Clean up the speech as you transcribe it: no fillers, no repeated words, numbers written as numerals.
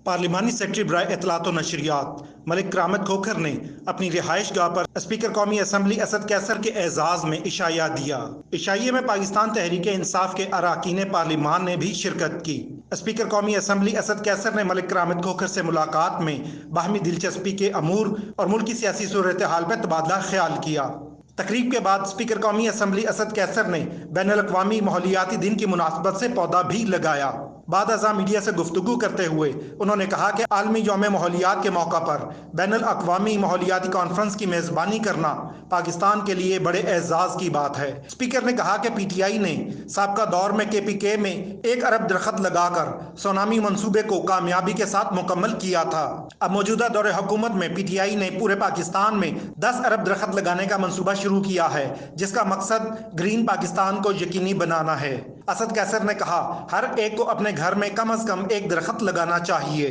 पार्लिमानी secretary बराए इत्तलात व नशरियात मलिक करामत खोखर ने अपनी रिहाइश गाह पर स्पीकर कौमी असम्बली असद कैसर के एजाज में इशाया दिया। इशाइये में पाकिस्तान तहरीक इंसाफ के अरकान पार्लिमान ने भी शिरकत की। स्पीकर कौमी असम्बली असद कैसर ने मलिक करामत खोखर से मुलाकात में बाहमी दिलचस्पी के अमूर और मुल्की सियासी सूरत हाल पर तबादला ख्याल किया। तकरीब के बाद स्पीकर कौमी असम्बली असद कैसर ने बैनुल अक़वामी माहौलियाती दिन की मुनासबत से पौधा भी लगाया। बाद अज़ा मीडिया से गुफ्तगू करते हुए उन्होंने कहा कि आलमी यौम माहौलियात के मौका पर बैनुल अक़वामी माहौलियाती कॉन्फ्रेंस की मेज़बानी करना पाकिस्तान के लिए बड़े एजाज़ की बात है। स्पीकर ने कहा कि PTI ने साबका दौर में KPK में 1 अरब दरख्त लगाकर सोनामी मंसूबे को कामयाबी के साथ मुकम्मल किया था। अब मौजूदा दौरे हुकूमत में PTI ने पूरे पाकिस्तान में 10 अरब दरख्त लगाने का मंसूबा शुरू किया है, जिसका मकसद ग्रीन पाकिस्तान को यकीनी बनाना है। असद कैसर ने कहा, हर एक को अपने घर में कम अज कम 1 दरख्त लगाना चाहिए।